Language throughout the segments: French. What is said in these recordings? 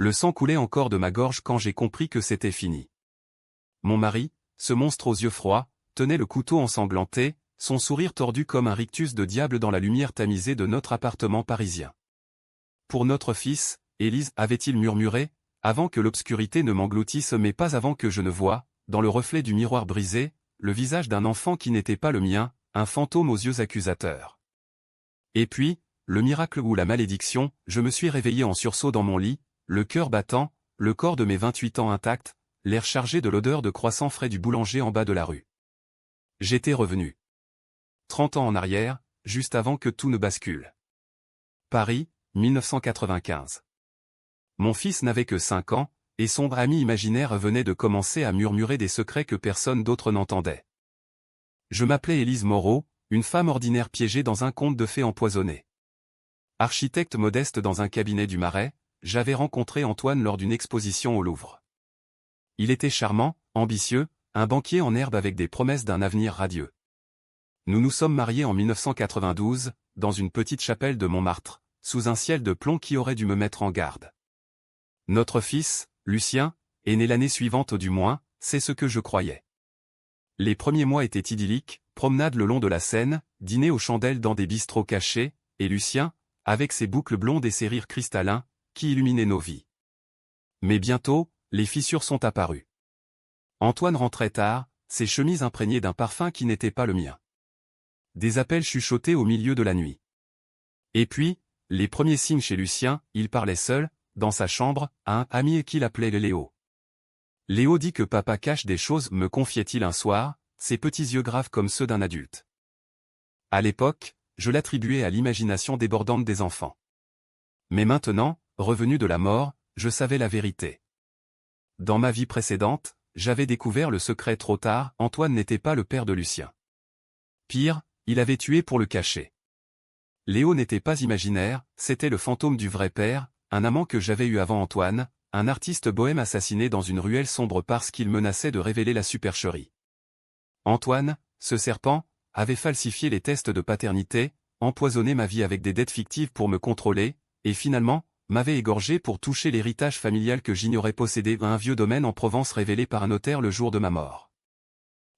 Le sang coulait encore de ma gorge quand j'ai compris que c'était fini. Mon mari, ce monstre aux yeux froids, tenait le couteau ensanglanté, son sourire tordu comme un rictus de diable dans la lumière tamisée de notre appartement parisien. Pour notre fils, Élise, avait-il murmuré, avant que l'obscurité ne m'engloutisse mais pas avant que je ne voie, dans le reflet du miroir brisé, le visage d'un enfant qui n'était pas le mien, un fantôme aux yeux accusateurs. Et puis, le miracle ou la malédiction, je me suis réveillé en sursaut dans mon lit, le cœur battant, le corps de mes 28 ans intact, l'air chargé de l'odeur de croissant frais du boulanger en bas de la rue. J'étais revenu. 30 ans en arrière, juste avant que tout ne bascule. Paris, 1995. Mon fils n'avait que 5 ans, et son ami imaginaire venait de commencer à murmurer des secrets que personne d'autre n'entendait. Je m'appelais Élise Moreau, une femme ordinaire piégée dans un conte de fées empoisonné. Architecte modeste dans un cabinet du Marais, j'avais rencontré Antoine lors d'une exposition au Louvre. Il était charmant, ambitieux, un banquier en herbe avec des promesses d'un avenir radieux. Nous nous sommes mariés en 1992, dans une petite chapelle de Montmartre, sous un ciel de plomb qui aurait dû me mettre en garde. Notre fils, Lucien, est né l'année suivante du moins, c'est ce que je croyais. Les premiers mois étaient idylliques, promenade le long de la Seine, dîner aux chandelles dans des bistrots cachés, et Lucien, avec ses boucles blondes et ses rires cristallins, qui illuminaient nos vies. Mais bientôt, les fissures sont apparues. Antoine rentrait tard, ses chemises imprégnées d'un parfum qui n'était pas le mien. Des appels chuchotés au milieu de la nuit. Et puis, les premiers signes chez Lucien, il parlait seul, dans sa chambre, à un ami qu'il appelait Léo. Léo dit que papa cache des choses, me confiait-il un soir, ses petits yeux graves comme ceux d'un adulte. À l'époque, je l'attribuais à l'imagination débordante des enfants. Mais maintenant, revenu de la mort, je savais la vérité. Dans ma vie précédente, j'avais découvert le secret trop tard, Antoine n'était pas le père de Lucien. Pire, il avait tué pour le cacher. Léo n'était pas imaginaire, c'était le fantôme du vrai père, un amant que j'avais eu avant Antoine, un artiste bohème assassiné dans une ruelle sombre parce qu'il menaçait de révéler la supercherie. Antoine, ce serpent, avait falsifié les tests de paternité, empoisonné ma vie avec des dettes fictives pour me contrôler, et finalement, m'avait égorgé pour toucher l'héritage familial que j'ignorais posséder, un vieux domaine en Provence révélé par un notaire le jour de ma mort.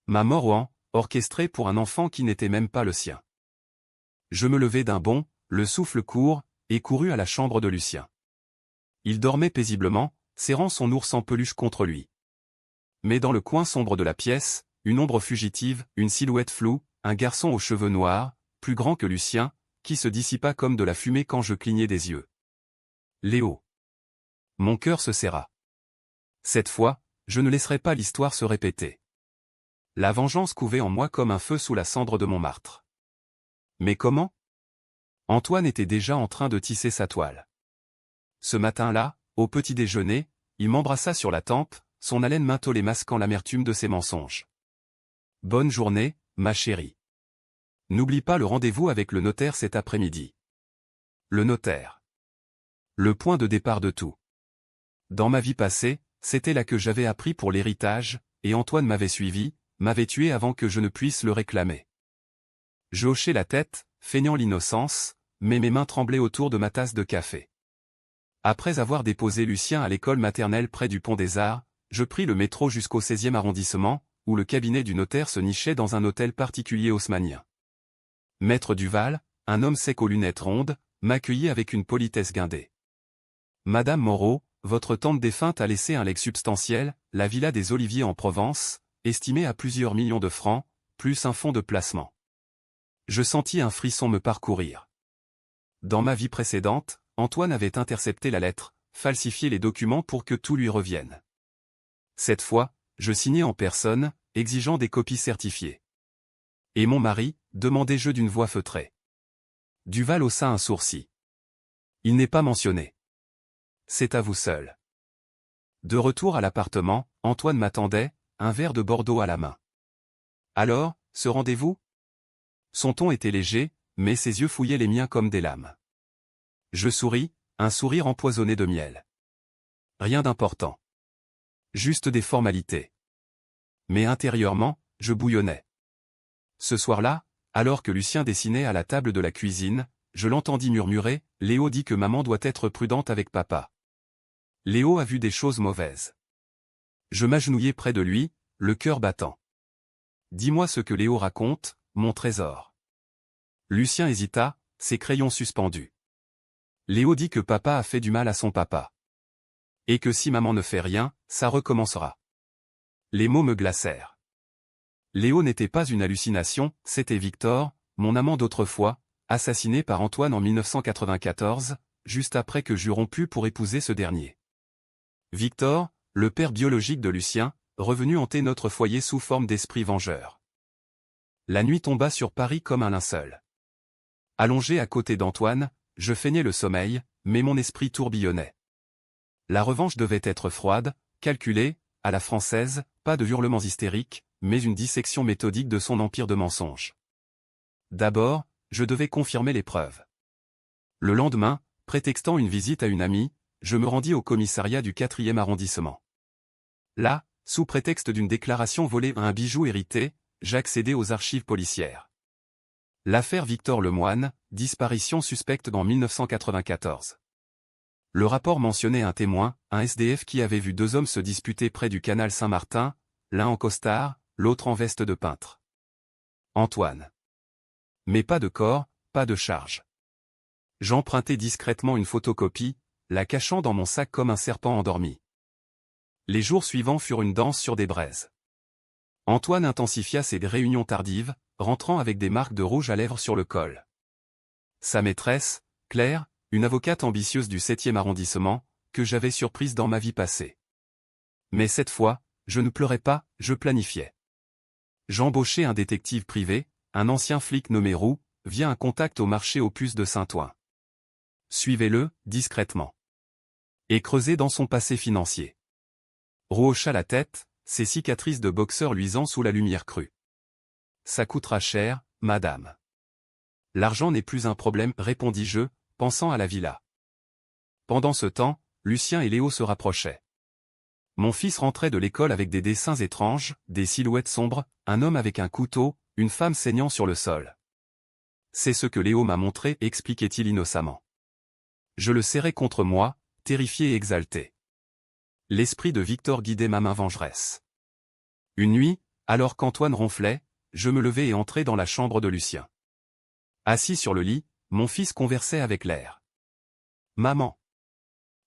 Ma mort orchestrée pour un enfant qui n'était même pas le sien. Je me levai d'un bond, le souffle court, et courus à la chambre de Lucien. Il dormait paisiblement, serrant son ours en peluche contre lui. Mais dans le coin sombre de la pièce, une ombre fugitive, une silhouette floue, un garçon aux cheveux noirs, plus grand que Lucien, qui se dissipa comme de la fumée quand je clignai des yeux. Léo. Mon cœur se serra. Cette fois, je ne laisserai pas l'histoire se répéter. La vengeance couvait en moi comme un feu sous la cendre de Montmartre. Mais comment? Antoine était déjà en train de tisser sa toile. Ce matin-là, au petit déjeuner, il m'embrassa sur la tempe, son haleine mentholée masquant l'amertume de ses mensonges. Bonne journée, ma chérie. N'oublie pas le rendez-vous avec le notaire cet après-midi. Le notaire. Le point de départ de tout. Dans ma vie passée, c'était là que j'avais appris pour l'héritage, et Antoine m'avait suivi, m'avait tué avant que je ne puisse le réclamer. Je hochai la tête, feignant l'innocence, mais mes mains tremblaient autour de ma tasse de café. Après avoir déposé Lucien à l'école maternelle près du Pont des Arts, je pris le métro jusqu'au 16e arrondissement, où le cabinet du notaire se nichait dans un hôtel particulier haussmannien. Maître Duval, un homme sec aux lunettes rondes, m'accueillit avec une politesse guindée. Madame Moreau, votre tante défunte a laissé un legs substantiel, la villa des Oliviers en Provence, estimée à plusieurs millions de francs, plus un fonds de placement. Je sentis un frisson me parcourir. Dans ma vie précédente, Antoine avait intercepté la lettre, falsifié les documents pour que tout lui revienne. Cette fois, je signai en personne, exigeant des copies certifiées. Et mon mari, demandai-je d'une voix feutrée. Duval haussa un sourcil. Il n'est pas mentionné. C'est à vous seul. De retour à l'appartement, Antoine m'attendait, un verre de Bordeaux à la main. Alors, ce rendez-vous? Son ton était léger, mais ses yeux fouillaient les miens comme des lames. Je souris, un sourire empoisonné de miel. Rien d'important. Juste des formalités. Mais intérieurement, je bouillonnais. Ce soir-là, alors que Lucien dessinait à la table de la cuisine, je l'entendis murmurer, Léo dit que maman doit être prudente avec papa. Léo a vu des choses mauvaises. Je m'agenouillai près de lui, le cœur battant. Dis-moi ce que Léo raconte, mon trésor. Lucien hésita, ses crayons suspendus. Léo dit que papa a fait du mal à son papa. Et que si maman ne fait rien, ça recommencera. Les mots me glacèrent. Léo n'était pas une hallucination, c'était Victor, mon amant d'autrefois, assassiné par Antoine en 1994, juste après que j'eus rompu pour épouser ce dernier. Victor, le père biologique de Lucien, revenu hanter notre foyer sous forme d'esprit vengeur. La nuit tomba sur Paris comme un linceul. Allongé à côté d'Antoine, je feignais le sommeil, mais mon esprit tourbillonnait. La revanche devait être froide, calculée, à la française, pas de hurlements hystériques, mais une dissection méthodique de son empire de mensonges. D'abord, je devais confirmer les preuves. Le lendemain, prétextant une visite à une amie, je me rendis au commissariat du 4e arrondissement. Là, sous prétexte d'une déclaration volée à un bijou hérité, j'accédai aux archives policières. L'affaire Victor Lemoine, disparition suspecte en 1994. Le rapport mentionnait un témoin, un SDF qui avait vu 2 hommes se disputer près du canal Saint-Martin, l'un en costard, l'autre en veste de peintre. Antoine. Mais pas de corps, pas de charge. J'empruntai discrètement une photocopie, la cachant dans mon sac comme un serpent endormi. Les jours suivants furent une danse sur des braises. Antoine intensifia ses réunions tardives, rentrant avec des marques de rouge à lèvres sur le col. Sa maîtresse, Claire, une avocate ambitieuse du 7e arrondissement, que j'avais surprise dans ma vie passée. Mais cette fois, je ne pleurais pas, je planifiais. J'embauchai un détective privé, un ancien flic nommé Roux, via un contact au marché aux puces de Saint-Ouen. Suivez-le, discrètement. Et creusez dans son passé financier. Roux hocha la tête, ses cicatrices de boxeur luisant sous la lumière crue. Ça coûtera cher, madame. L'argent n'est plus un problème, répondis-je, pensant à la villa. Pendant ce temps, Lucien et Léo se rapprochaient. Mon fils rentrait de l'école avec des dessins étranges, des silhouettes sombres, un homme avec un couteau, une femme saignant sur le sol. C'est ce que Léo m'a montré, expliquait-il innocemment. Je le serrai contre moi, terrifié et exalté. L'esprit de Victor guidait ma main vengeresse. Une nuit, alors qu'Antoine ronflait, je me levai et entrai dans la chambre de Lucien. Assis sur le lit, mon fils conversait avec l'air. « Maman.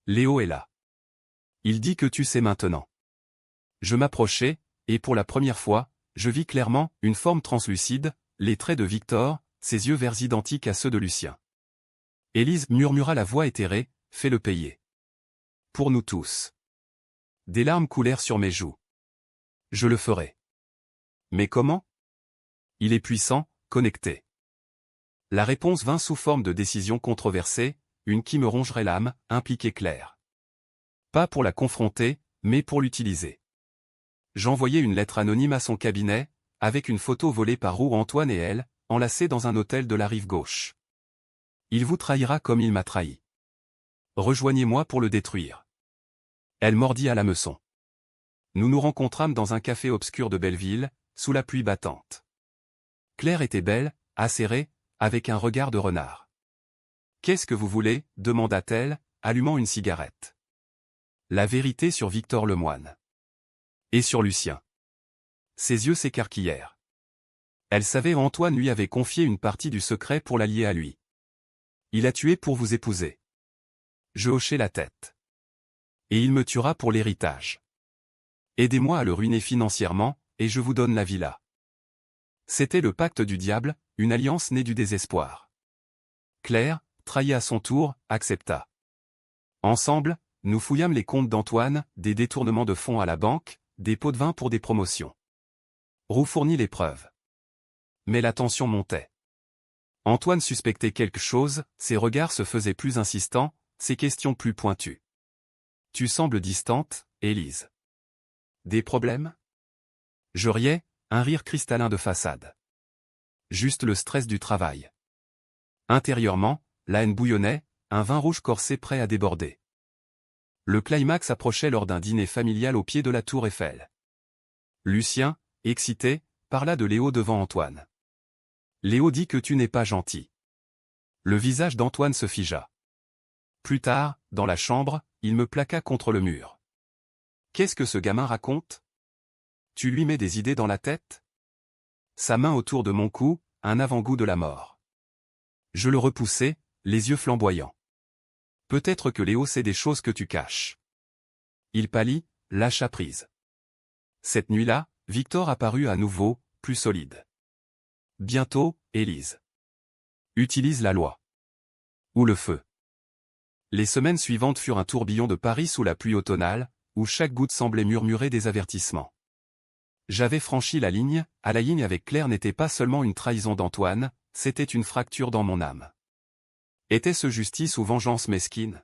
Léo est là. Il dit que tu sais maintenant. » Je m'approchai, et pour la première fois, je vis clairement une forme translucide, les traits de Victor, ses yeux verts identiques à ceux de Lucien. « Élise, murmura la voix éthérée, fais-le payer. Pour nous tous. » Des larmes coulèrent sur mes joues. Je le ferai. Mais comment? Il est puissant, connecté. La réponse vint sous forme de décision controversée, une qui me rongerait l'âme, impliquée Claire. Pas pour la confronter, mais pour l'utiliser. J'envoyai une lettre anonyme à son cabinet, avec une photo volée par Roux Antoine et elle, enlacés dans un hôtel de la rive gauche. Il vous trahira comme il m'a trahi. Rejoignez-moi pour le détruire. Elle mordit à l'hameçon. Nous nous rencontrâmes dans un café obscur de Belleville, sous la pluie battante. Claire était belle, acérée, avec un regard de renard. « Qu'est-ce que vous voulez » demanda-t-elle, allumant une cigarette. La vérité sur Victor Lemoine. Et sur Lucien. Ses yeux s'écarquillèrent. Elle savait Antoine lui avait confié une partie du secret pour l'allier à lui. Il a tué pour vous épouser. Je hochai la tête. Et il me tuera pour l'héritage. Aidez-moi à le ruiner financièrement, et je vous donne la villa. C'était le pacte du diable, une alliance née du désespoir. Claire, trahie à son tour, accepta. Ensemble, nous fouillâmes les comptes d'Antoine, des détournements de fonds à la banque, des pots de vin pour des promotions. Roux fournit les preuves. Mais la tension montait. Antoine suspectait quelque chose, ses regards se faisaient plus insistants, ses questions plus pointues. Tu sembles distante, Élise. Des problèmes? Je riais, un rire cristallin de façade. Juste le stress du travail. Intérieurement, la haine bouillonnait, un vin rouge corsé prêt à déborder. Le climax approchait lors d'un dîner familial au pied de la tour Eiffel. Lucien, excité, parla de Léo devant Antoine. Léo dit que tu n'es pas gentil. Le visage d'Antoine se figea. Plus tard, dans la chambre, il me plaqua contre le mur. Qu'est-ce que ce gamin raconte? Tu lui mets des idées dans la tête? Sa main autour de mon cou, un avant-goût de la mort. Je le repoussai, les yeux flamboyants. Peut-être que Léo sait des choses que tu caches. Il pâlit, lâcha prise. Cette nuit-là, Victor apparut à nouveau, plus solide. Bientôt, Élise. Utilise la loi. Ou le feu. Les semaines suivantes furent un tourbillon de Paris sous la pluie automnale, où chaque goutte semblait murmurer des avertissements. J'avais franchi la ligne, à la ligne avec Claire n'était pas seulement une trahison d'Antoine, c'était une fracture dans mon âme. Était-ce justice ou vengeance mesquine?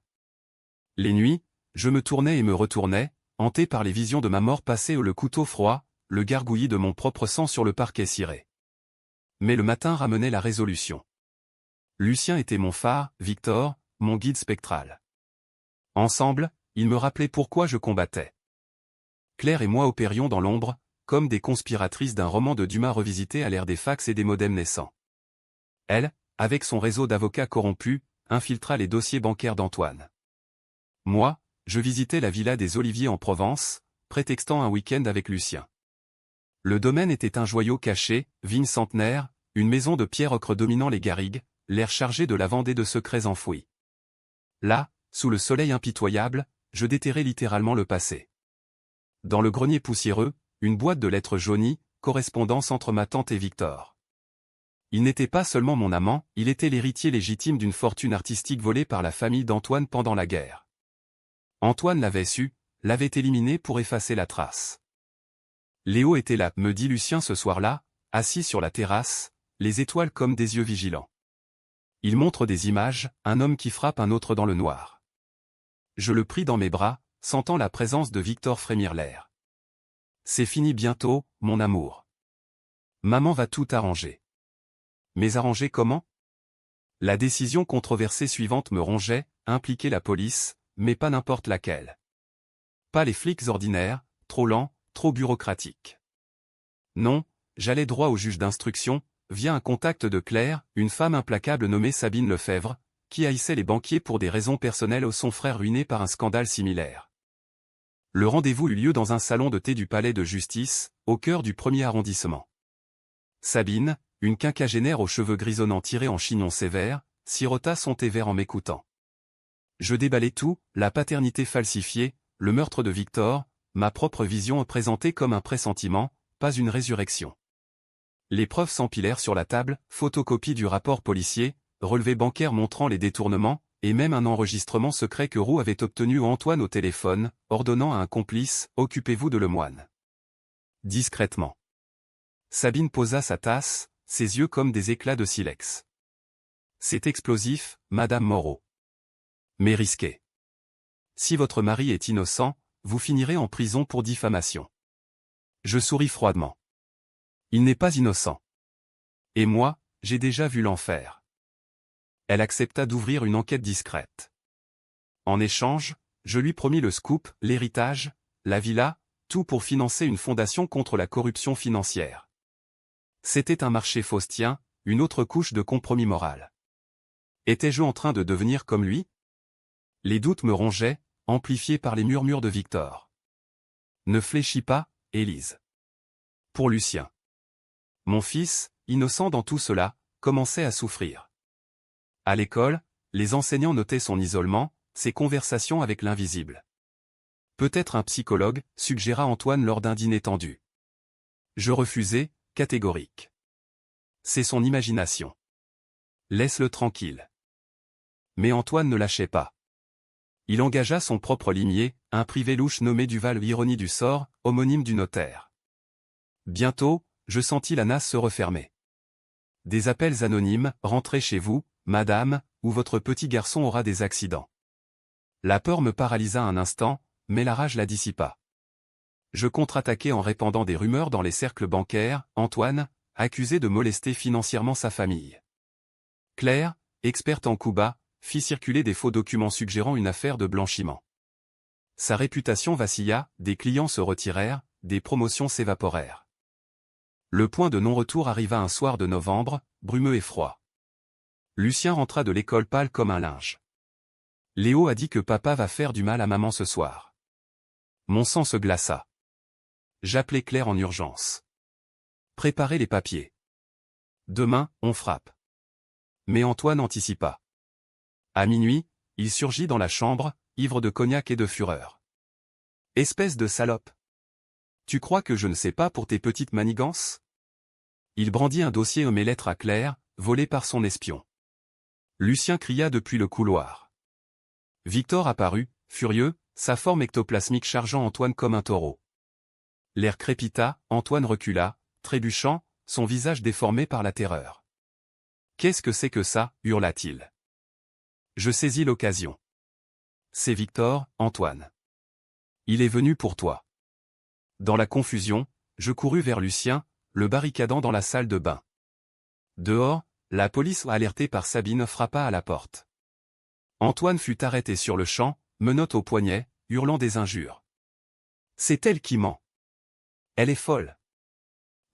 Les nuits, je me tournais et me retournais, hanté par les visions de ma mort passée ou le couteau froid, le gargouillis de mon propre sang sur le parquet ciré. Mais le matin ramenait la résolution. Lucien était mon phare, Victor, mon guide spectral. Ensemble, ils me rappelaient pourquoi je combattais. Claire et moi opérions dans l'ombre, comme des conspiratrices d'un roman de Dumas revisité à l'ère des fax et des modems naissants. Elle, avec son réseau d'avocats corrompus, infiltra les dossiers bancaires d'Antoine. Moi, je visitais la villa des Oliviers en Provence, prétextant un week-end avec Lucien. Le domaine était un joyau caché, vigne centenaire, une maison de pierre ocre dominant les garrigues, l'air chargé de lavande et de secrets enfouis. Là, sous le soleil impitoyable, je déterrais littéralement le passé. Dans le grenier poussiéreux, une boîte de lettres jaunies, correspondance entre ma tante et Victor. Il n'était pas seulement mon amant, il était l'héritier légitime d'une fortune artistique volée par la famille d'Antoine pendant la guerre. Antoine l'avait su, l'avait éliminé pour effacer la trace. Léo était là, me dit Lucien ce soir-là, assis sur la terrasse, les étoiles comme des yeux vigilants. Il montre des images, un homme qui frappe un autre dans le noir. Je le pris dans mes bras, sentant la présence de Victor frémir l'air. C'est fini bientôt, mon amour. Maman va tout arranger. Mais arranger comment? La décision controversée suivante me rongeait, impliquer la police, mais pas n'importe laquelle. Pas les flics ordinaires, trop lents, trop bureaucratiques. Non, j'allais droit au juge d'instruction, via un contact de Claire, une femme implacable nommée Sabine Lefebvre, qui haïssait les banquiers pour des raisons personnelles ou son frère ruiné par un scandale similaire. Le rendez-vous eut lieu dans un salon de thé du palais de justice, au cœur du 1er arrondissement. Sabine, une quinquagénaire aux cheveux grisonnants tirés en chignon sévère, sirota son thé vert en m'écoutant. Je déballai tout, la paternité falsifiée, le meurtre de Victor, ma propre vision présentée comme un pressentiment, pas une résurrection. Les preuves s'empilèrent sur la table, photocopie du rapport policier, relevé bancaire montrant les détournements, et même un enregistrement secret que Roux avait obtenu Antoine au téléphone, ordonnant à un complice « Occupez-vous de Lemoine ». Discrètement. Sabine posa sa tasse, ses yeux comme des éclats de silex. C'est explosif, Madame Moreau. Mais risqué. Si votre mari est innocent, vous finirez en prison pour diffamation. Je souris froidement. Il n'est pas innocent. Et moi, j'ai déjà vu l'enfer. Elle accepta d'ouvrir une enquête discrète. En échange, je lui promis le scoop, l'héritage, la villa, tout pour financer une fondation contre la corruption financière. C'était un marché faustien, une autre couche de compromis moral. Étais-je en train de devenir comme lui? Les doutes me rongeaient, amplifiés par les murmures de Victor. Ne fléchis pas, Élise. Pour Lucien. Mon fils, innocent dans tout cela, commençait à souffrir. À l'école, les enseignants notaient son isolement, ses conversations avec l'invisible. Peut-être un psychologue, suggéra Antoine lors d'un dîner tendu. Je refusai, catégorique. C'est son imagination. Laisse-le tranquille. Mais Antoine ne lâchait pas. Il engagea son propre limier, un privé louche nommé Duval, ironie du sort, homonyme du notaire. Bientôt, je sentis la nasse se refermer. Des appels anonymes, rentrez chez vous, madame, ou votre petit garçon aura des accidents. La peur me paralysa un instant, mais la rage la dissipa. Je contre-attaquai en répandant des rumeurs dans les cercles bancaires, Antoine, accusé de molester financièrement sa famille. Claire, experte en coups bas, fit circuler des faux documents suggérant une affaire de blanchiment. Sa réputation vacilla, des clients se retirèrent, des promotions s'évaporèrent. Le point de non-retour arriva un soir de novembre, brumeux et froid. Lucien rentra de l'école pâle comme un linge. Léo a dit que papa va faire du mal à maman ce soir. Mon sang se glaça. J'appelai Claire en urgence. Préparez les papiers. Demain, on frappe. Mais Antoine anticipa. À minuit, il surgit dans la chambre, ivre de cognac et de fureur. Espèce de salope. Tu crois que je ne sais pas pour tes petites manigances? Il brandit un dossier et mes lettres à Claire, volées par son espion. Lucien cria depuis le couloir. Victor apparut, furieux, sa forme ectoplasmique chargeant Antoine comme un taureau. L'air crépita, Antoine recula, trébuchant, son visage déformé par la terreur. « Qu'est-ce que c'est que ça » hurla-t-il. Je saisis l'occasion. « C'est Victor, Antoine. Il est venu pour toi. » Dans la confusion, je courus vers Lucien, le barricadant dans la salle de bain. Dehors, la police alertée par Sabine frappa à la porte. Antoine fut arrêté sur le champ, menottes au poignet, hurlant des injures. C'est elle qui ment. Elle est folle.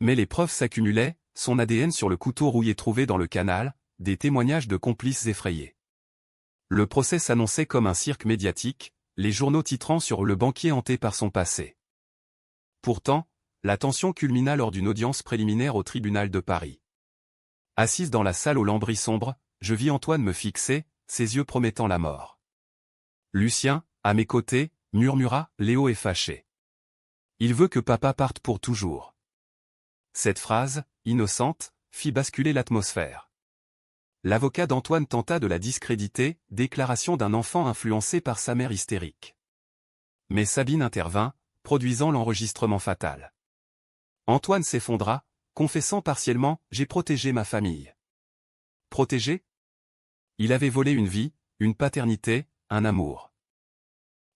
Mais les preuves s'accumulaient, son ADN sur le couteau rouillé trouvé dans le canal, des témoignages de complices effrayés. Le procès s'annonçait comme un cirque médiatique, les journaux titrant sur le banquier hanté par son passé. Pourtant, la tension culmina lors d'une audience préliminaire au tribunal de Paris. Assise dans la salle aux lambris sombres, je vis Antoine me fixer, ses yeux promettant la mort. Lucien, à mes côtés, murmura « Léo est fâché. Il veut que papa parte pour toujours. » Cette phrase, innocente, fit basculer l'atmosphère. L'avocat d'Antoine tenta de la discréditer, déclaration d'un enfant influencé par sa mère hystérique. Mais Sabine intervint, produisant l'enregistrement fatal. Antoine s'effondra, confessant partiellement « J'ai protégé ma famille. » Protégé? Il avait volé une vie, une paternité, un amour.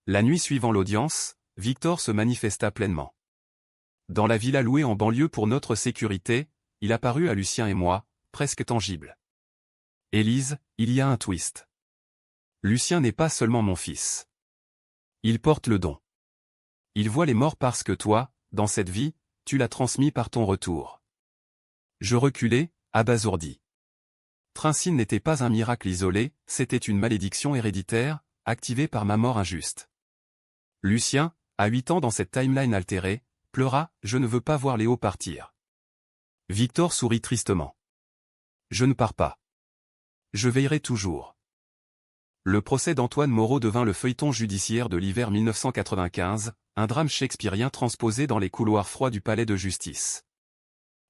La nuit suivant l'audience, Victor se manifesta pleinement. Dans la villa louée en banlieue pour notre sécurité, il apparut à Lucien et moi, presque tangible. Élise, il y a un twist. Lucien n'est pas seulement mon fils. Il porte le don. Il voit les morts parce que toi, dans cette vie, tu l'as transmis par ton retour. Je reculai, abasourdi. Trincine n'était pas un miracle isolé, c'était une malédiction héréditaire, activée par ma mort injuste. Lucien, à 8 ans dans cette timeline altérée, pleura « Je ne veux pas voir Léo partir. » Victor sourit tristement. « Je ne pars pas. Je veillerai toujours. » Le procès d'Antoine Moreau devint le feuilleton judiciaire de l'hiver 1995, un drame shakespearien transposé dans les couloirs froids du palais de justice.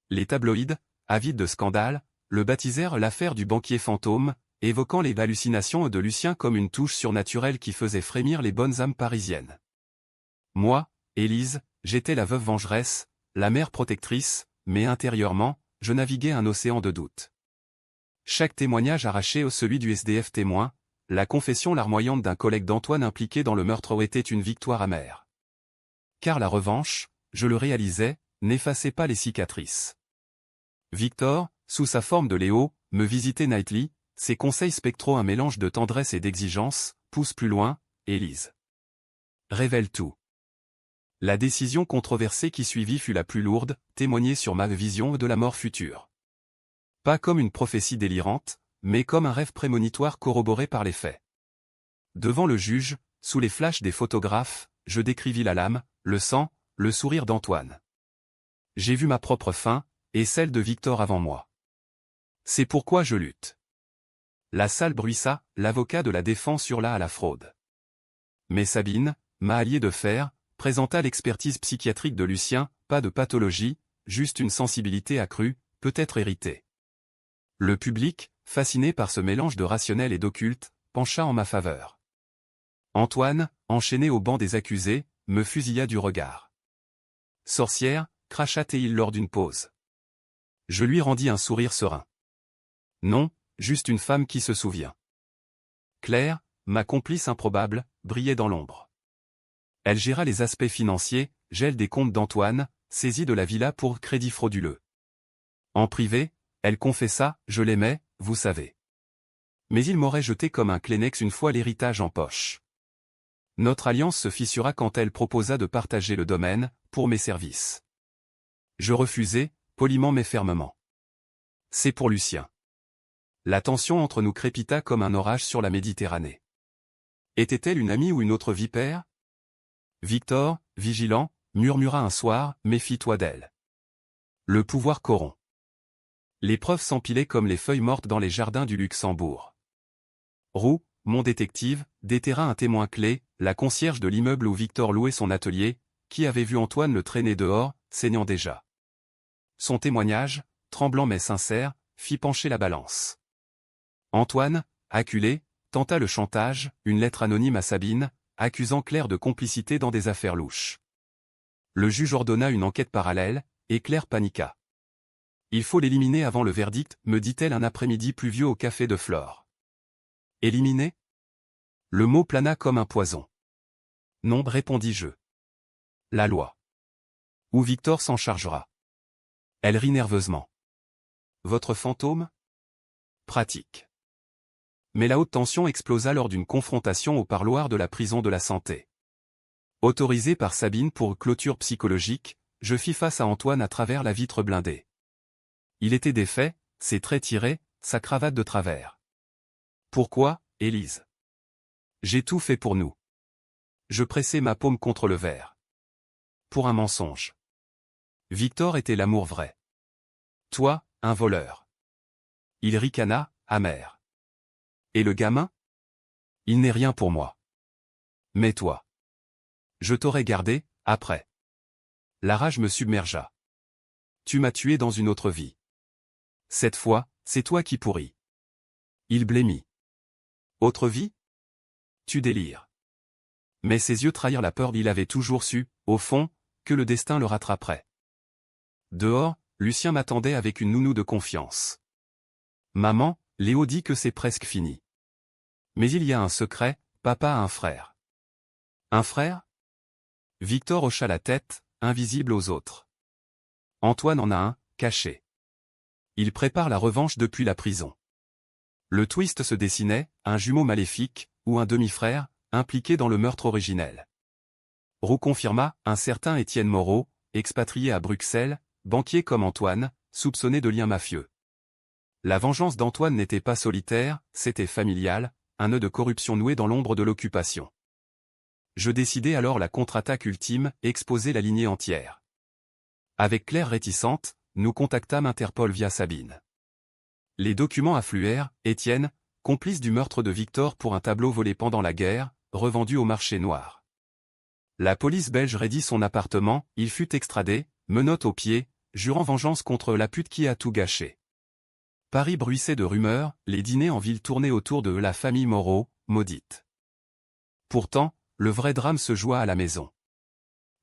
Les tabloïds, avides de scandale, le baptisèrent l'affaire du banquier fantôme, évoquant les hallucinations de Lucien comme une touche surnaturelle qui faisait frémir les bonnes âmes parisiennes. Moi, Élise, j'étais la veuve vengeresse, la mère protectrice, mais intérieurement, je naviguais un océan de doutes. Chaque témoignage arraché, celui du SDF témoin, la confession larmoyante d'un collègue d'Antoine impliqué dans le meurtre était une victoire amère. Car la revanche, je le réalisais, n'effaçait pas les cicatrices. Victor, sous sa forme de Léo, me visitait nightly, ses conseils spectraux un mélange de tendresse et d'exigence, pousse plus loin, Élise. Révèle tout. La décision controversée qui suivit fut la plus lourde, témoigner sur ma vision de la mort future. Pas comme une prophétie délirante, mais comme un rêve prémonitoire corroboré par les faits. Devant le juge, sous les flashs des photographes, je décrivis la lame, le sang, le sourire d'Antoine. J'ai vu ma propre fin, et celle de Victor avant moi. C'est pourquoi je lutte. La salle bruissa, l'avocat de la défense hurla à la fraude. Mais Sabine, ma alliée de fer, présenta l'expertise psychiatrique de Lucien, pas de pathologie, juste une sensibilité accrue, peut-être héritée. Le public, fasciné par ce mélange de rationnel et d'occulte, pencha en ma faveur. Antoine, enchaîné au banc des accusés, me fusilla du regard. Sorcière, cracha-t-il lors d'une pause. Je lui rendis un sourire serein. Non, juste une femme qui se souvient. Claire, ma complice improbable, brillait dans l'ombre. Elle géra les aspects financiers, gel des comptes d'Antoine, saisie de la villa pour crédit frauduleux. En privé, elle confessa, je l'aimais, vous savez. Mais il m'aurait jeté comme un Kleenex une fois l'héritage en poche. Notre alliance se fissura quand elle proposa de partager le domaine, pour mes services. Je refusai, poliment mais fermement. C'est pour Lucien. La tension entre nous crépita comme un orage sur la Méditerranée. Était-elle une amie ou une autre vipère? Victor, vigilant, murmura un soir, méfie-toi d'elle. Le pouvoir corrompt. Les preuves s'empilaient comme les feuilles mortes dans les jardins du Luxembourg. Roux, mon détective, déterra un témoin clé, la concierge de l'immeuble où Victor louait son atelier, qui avait vu Antoine le traîner dehors, saignant déjà. Son témoignage, tremblant mais sincère, fit pencher la balance. Antoine, acculé, tenta le chantage, une lettre anonyme à Sabine, accusant Claire de complicité dans des affaires louches. Le juge ordonna une enquête parallèle, et Claire paniqua. Il faut l'éliminer avant le verdict, me dit-elle un après-midi pluvieux au café de Flore. Éliminer? Le mot plana comme un poison. Non, répondis-je. La loi. Ou Victor s'en chargera. Elle rit nerveusement. Votre fantôme? Pratique. Mais la haute tension explosa lors d'une confrontation au parloir de la prison de la Santé. Autorisé par Sabine pour clôture psychologique, je fis face à Antoine à travers la vitre blindée. Il était défait, ses traits tirés, sa cravate de travers. Pourquoi, Élise? J'ai tout fait pour nous. Je pressai ma paume contre le verre. Pour un mensonge. Victor était l'amour vrai. Toi, un voleur. Il ricana, amer. Et le gamin? Il n'est rien pour moi. Mais toi. Je t'aurais gardé, après. La rage me submergea. Tu m'as tué dans une autre vie. Cette fois, c'est toi qui pourris. Il blêmit. Autre vie? Tu délires. Mais ses yeux trahirent la peur, il avait toujours su, au fond, que le destin le rattraperait. Dehors, Lucien m'attendait avec une nounou de confiance. Maman, Léo dit que c'est presque fini. Mais il y a un secret, papa a un frère. Un frère? Victor hocha la tête, invisible aux autres. Antoine en a un, caché. Il prépare la revanche depuis la prison. Le twist se dessinait, un jumeau maléfique, ou un demi-frère, impliqué dans le meurtre originel. Roux confirma, un certain Étienne Moreau, expatrié à Bruxelles, banquier comme Antoine, soupçonné de liens mafieux. La vengeance d'Antoine n'était pas solitaire, c'était familial, un nœud de corruption noué dans l'ombre de l'occupation. Je décidai alors la contre-attaque ultime, exposer la lignée entière. Avec Claire réticente, nous contactâmes Interpol via Sabine. Les documents affluèrent, Étienne, complice du meurtre de Victor pour un tableau volé pendant la guerre, revendu au marché noir. La police belge raidit son appartement, il fut extradé, menottes aux pieds, jurant vengeance contre la pute qui a tout gâché. Paris bruissait de rumeurs, les dîners en ville tournaient autour de la famille Moreau, maudite. Pourtant, le vrai drame se joua à la maison.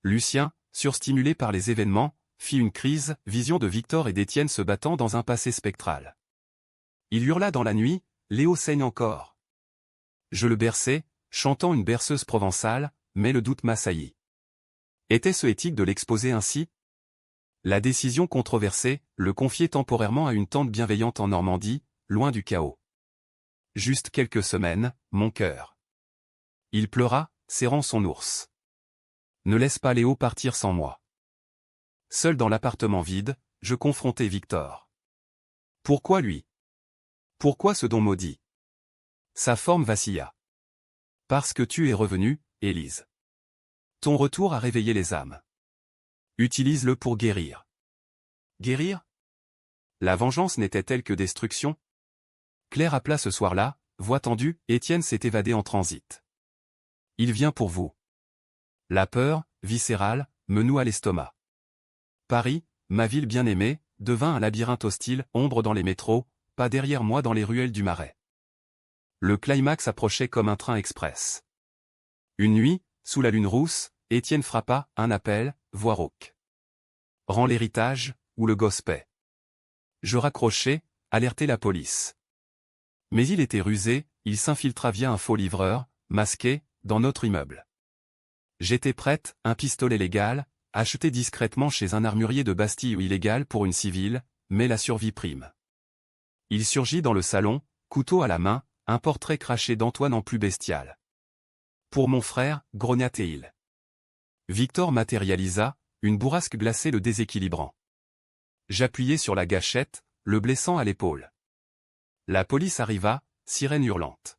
Lucien, surstimulé par les événements, fit une crise, vision de Victor et d'Étienne se battant dans un passé spectral. Il hurla dans la nuit, Léo saigne encore. Je le berçai, chantant une berceuse provençale, mais le doute m'assaillit. Était-ce éthique de l'exposer ainsi? La décision controversée, le confier temporairement à une tante bienveillante en Normandie, loin du chaos. Juste quelques semaines, mon cœur. Il pleura, serrant son ours. Ne laisse pas Léo partir sans moi. Seul dans l'appartement vide, je confrontai Victor. Pourquoi lui? Pourquoi ce don maudit? Sa forme vacilla. Parce que tu es revenu, Élise. Ton retour a réveillé les âmes. Utilise-le pour guérir. Guérir? La vengeance n'était-elle que destruction? Claire appela ce soir-là, voix tendue, Étienne s'est évadé en transit. Il vient pour vous. La peur, viscérale, me noue à l'estomac. Paris, ma ville bien-aimée, devint un labyrinthe hostile, ombre dans les métros, pas derrière moi dans les ruelles du Marais. Le climax approchait comme un train express. Une nuit, sous la lune rousse, Étienne frappa, un appel, voix rauque. Rends l'héritage, ou le gosse paie. Je raccrochai, alertai la police. Mais il était rusé, il s'infiltra via un faux livreur, masqué, dans notre immeuble. J'étais prête, un pistolet légal, acheté discrètement chez un armurier de Bastille ou illégal pour une civile, mais la survie prime. Il surgit dans le salon, couteau à la main, un portrait craché d'Antoine en plus bestial. Pour mon frère, grognatait-il. Victor matérialisa, une bourrasque glacée le déséquilibrant. J'appuyai sur la gâchette, le blessant à l'épaule. La police arriva, sirène hurlante.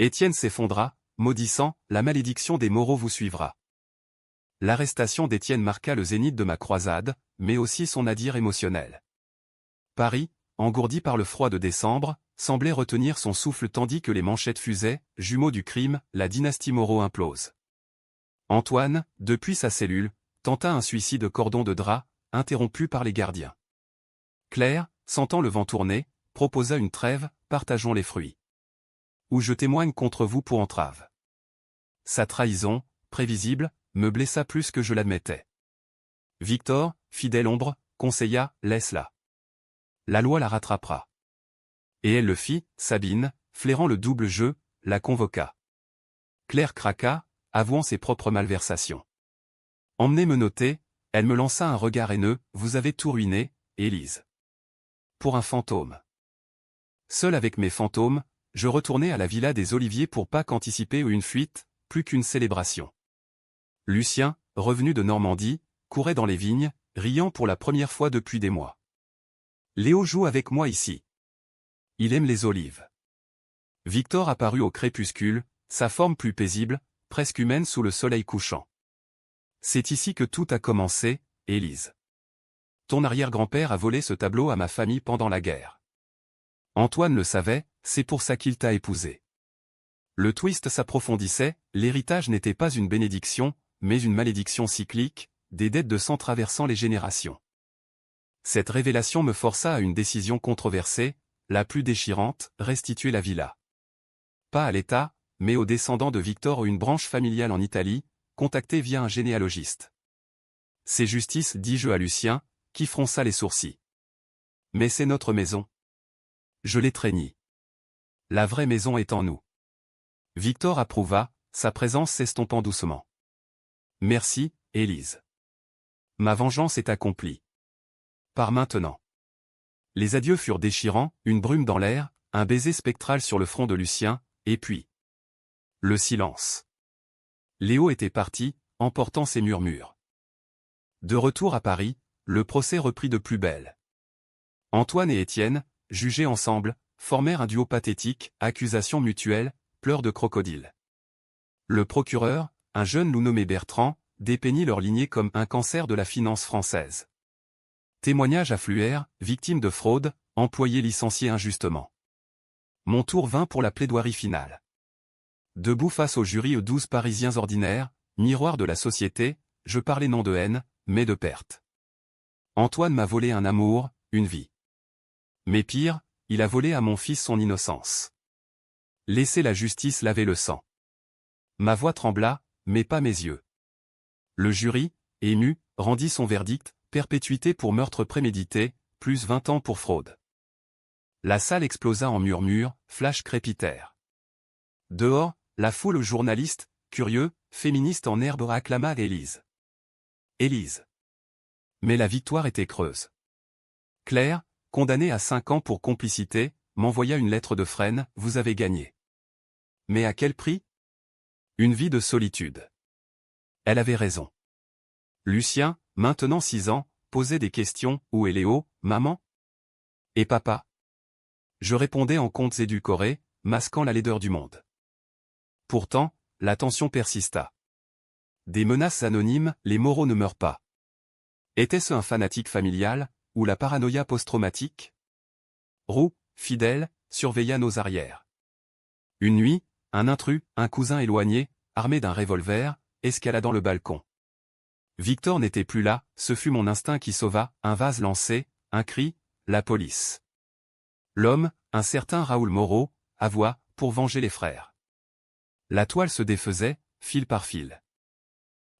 Étienne s'effondra, maudissant, la malédiction des Moreau vous suivra. L'arrestation d'Étienne marqua le zénith de ma croisade, mais aussi son nadir émotionnel. Paris, engourdi par le froid de décembre, semblait retenir son souffle tandis que les manchettes fusaient, jumeaux du crime, la dynastie Moreau implose. Antoine, depuis sa cellule, tenta un suicide cordon de drap, interrompu par les gardiens. Claire, sentant le vent tourner, proposa une trêve, partageons les fruits. Ou je témoigne contre vous pour entrave. Sa trahison, prévisible, me blessa plus que je l'admettais. Victor, fidèle ombre, conseilla, laisse-la. La loi la rattrapera. Et elle le fit, Sabine, flairant le double jeu, la convoqua. Claire craqua, avouant ses propres malversations. Emmenée menottée, elle me lança un regard haineux, vous avez tout ruiné, Élise. Pour un fantôme. Seul avec mes fantômes, je retournai à la villa des Oliviers pour Pâques anticiper ou une fuite, plus qu'une célébration. Lucien, revenu de Normandie, courait dans les vignes, riant pour la première fois depuis des mois. Léo joue avec moi ici. Il aime les olives. Victor apparut au crépuscule, sa forme plus paisible, presque humaine sous le soleil couchant. C'est ici que tout a commencé, Élise. Ton arrière-grand-père a volé ce tableau à ma famille pendant la guerre. Antoine le savait, c'est pour ça qu'il t'a épousé. Le twist s'approfondissait, l'héritage n'était pas une bénédiction, mais une malédiction cyclique, des dettes de sang traversant les générations. Cette révélation me força à une décision controversée, la plus déchirante, restituer la villa. Pas à l'État, mais aux descendants de Victor ou une branche familiale en Italie, contactée via un généalogiste. C'est justice, dis-je à Lucien, qui fronça les sourcils. Mais c'est notre maison. Je l'étreignis. La vraie maison est en nous. Victor approuva, sa présence s'estompant doucement. Merci, Élise. Ma vengeance est accomplie. Par maintenant. Les adieux furent déchirants, une brume dans l'air, un baiser spectral sur le front de Lucien, et puis... le silence. Léo était parti, emportant ses murmures. De retour à Paris, le procès reprit de plus belle. Antoine et Étienne, jugés ensemble, formèrent un duo pathétique, accusations mutuelles, pleurs de crocodile. Le procureur, un jeune loup nommé Bertrand, dépeignit leur lignée comme un cancer de la finance française. Témoignages affluèrent, victimes de fraude, employés licenciés injustement. Mon tour vint pour la plaidoirie finale. Debout face au jury aux 12 Parisiens ordinaires, miroir de la société, je parlais non de haine, mais de perte. Antoine m'a volé un amour, une vie. Mais pire, il a volé à mon fils son innocence. Laissez la justice laver le sang. Ma voix trembla, mais pas mes yeux. Le jury, ému, rendit son verdict, perpétuité pour meurtre prémédité, plus 20 ans pour fraude. La salle explosa en murmures, flash crépitèrent. Dehors, la foule journaliste, curieux, féministe en herbe acclama Élise. Élise. Mais la victoire était creuse. Claire, condamnée à 5 ans pour complicité, m'envoya une lettre de Fresnes, vous avez gagné. Mais à quel prix? Une vie de solitude. Elle avait raison. Lucien, maintenant 6 ans, posait des questions, où est Léo, maman? Et papa? Je répondais en contes édulcorés, masquant la laideur du monde. Pourtant, la tension persista. Des menaces anonymes, les Moreau ne meurent pas. Était-ce un fanatique familial, ou la paranoïa post-traumatique? Roux, fidèle, surveilla nos arrières. Une nuit, un intrus, un cousin éloigné, armé d'un revolver, escaladant le balcon. Victor n'était plus là, ce fut mon instinct qui sauva, un vase lancé, un cri, la police. L'homme, un certain Raoul Moreau, avoua, pour venger les frères. La toile se défaisait, fil par fil.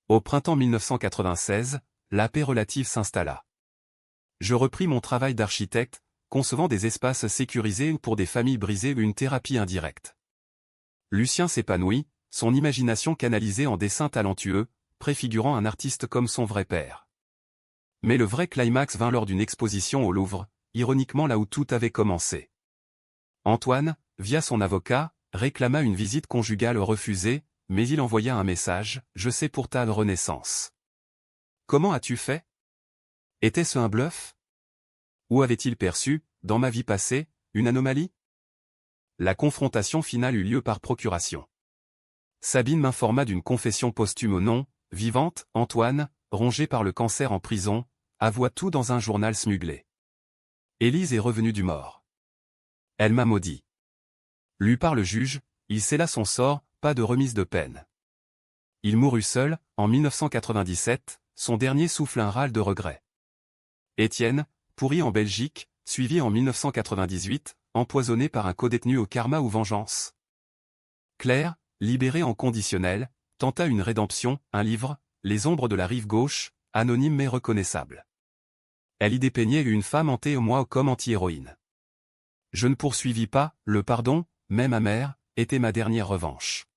Au printemps 1996, la paix relative s'installa. Je repris mon travail d'architecte, concevant des espaces sécurisés pour des familles brisées ou une thérapie indirecte. Lucien s'épanouit, son imagination canalisée en dessins talentueux, préfigurant un artiste comme son vrai père. Mais le vrai climax vint lors d'une exposition au Louvre, ironiquement là où tout avait commencé. Antoine, via son avocat, réclama une visite conjugale refusée, mais il envoya un message, je sais pour ta renaissance. Comment as-tu fait? Était-ce un bluff? Ou avait-il perçu, dans ma vie passée, une anomalie? La confrontation finale eut lieu par procuration. Sabine m'informa d'une confession posthume au nom, vivante, Antoine, rongé par le cancer en prison, avoua tout dans un journal smuglé. Élise est revenue du mort. Elle m'a maudit. Lu par le juge, il scella son sort, pas de remise de peine. Il mourut seul, en 1997, son dernier souffle un râle de regret. Étienne, pourri en Belgique, suivi en 1998, empoisonné par un codétenu au karma ou vengeance. Claire, libérée en conditionnel, tenta une rédemption, un livre, Les ombres de la rive gauche, anonyme mais reconnaissable. Elle y dépeignait une femme hantée au moi comme anti-héroïne. Je ne poursuivis pas, le pardon, même amer, était ma dernière revanche.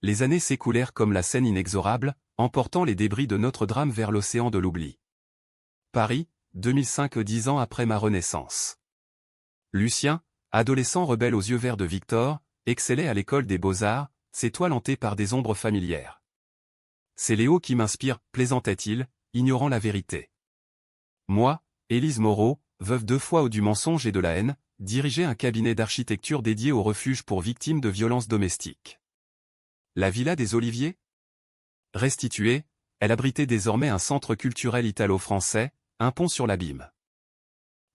Les années s'écoulèrent comme la Seine inexorable, emportant les débris de notre drame vers l'océan de l'oubli. Paris, 2005, 10 ans après ma renaissance. Lucien, adolescent rebelle aux yeux verts de Victor, excellait à l'école des beaux-arts, ses toiles hantées par des ombres familières. C'est Léo qui m'inspire, plaisantait-il, ignorant la vérité. Moi, Élise Moreau, veuve 2 fois du mensonge et de la haine, dirigeais un cabinet d'architecture dédié au refuge pour victimes de violences domestiques. La Villa des Oliviers? Restituée, elle abritait désormais un centre culturel italo-français, un pont sur l'abîme.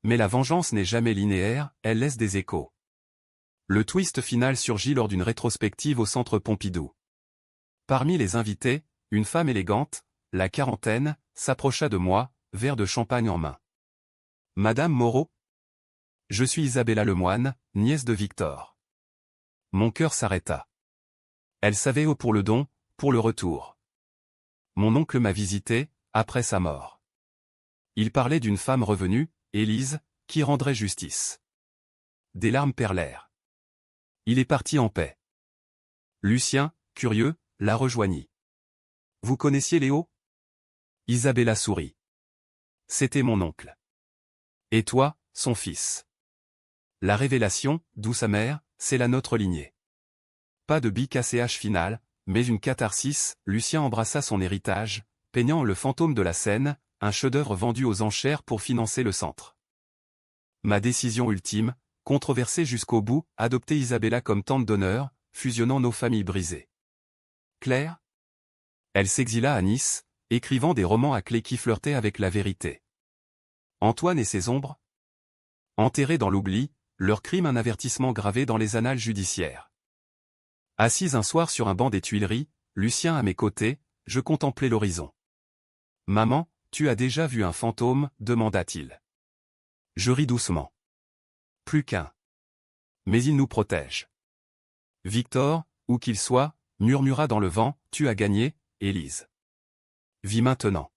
Mais la vengeance n'est jamais linéaire, elle laisse des échos. Le twist final surgit lors d'une rétrospective au Centre Pompidou. Parmi les invités, une femme élégante, la quarantaine, s'approcha de moi, verre de champagne en main. Madame Moreau? Je suis Isabella Lemoine, nièce de Victor. Mon cœur s'arrêta. Elle savait où pour le don, pour le retour. Mon oncle m'a visité, après sa mort. Il parlait d'une femme revenue, Élise, qui rendrait justice. Des larmes perlèrent. Il est parti en paix. Lucien, curieux, la rejoignit. Vous connaissiez Léo? Isabella sourit. C'était mon oncle. Et toi, son fils. La révélation, douce amère, c'est la nôtre lignée. Pas de BKCH final, mais une catharsis, Lucien embrassa son héritage, peignant le fantôme de la Seine, un chef-d'œuvre vendu aux enchères pour financer le centre. Ma décision ultime, controversée jusqu'au bout, adopter Isabella comme tante d'honneur, fusionnant nos familles brisées. Claire? Elle s'exila à Nice, écrivant des romans à clé qui flirtaient avec la vérité. Antoine et ses ombres? Enterrés dans l'oubli, leur crime un avertissement gravé dans les annales judiciaires. Assise un soir sur un banc des Tuileries, Lucien à mes côtés, je contemplais l'horizon. « Maman, tu as déjà vu un fantôme ?» demanda-t-il. Je ris doucement. Plus qu'un. Mais il nous protège. Victor, où qu'il soit, murmura dans le vent, tu as gagné, Élise. Vis maintenant.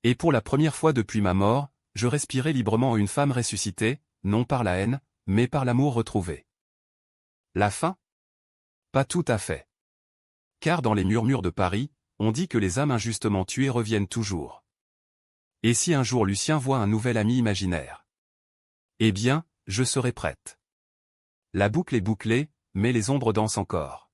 Et pour la première fois depuis ma mort, je respirais librement une femme ressuscitée, non par la haine, mais par l'amour retrouvé. La fin? Pas tout à fait. Car dans les murmures de Paris, on dit que les âmes injustement tuées reviennent toujours. Et si un jour Lucien voit un nouvel ami imaginaire? Eh bien, je serai prête. La boucle est bouclée, mais les ombres dansent encore.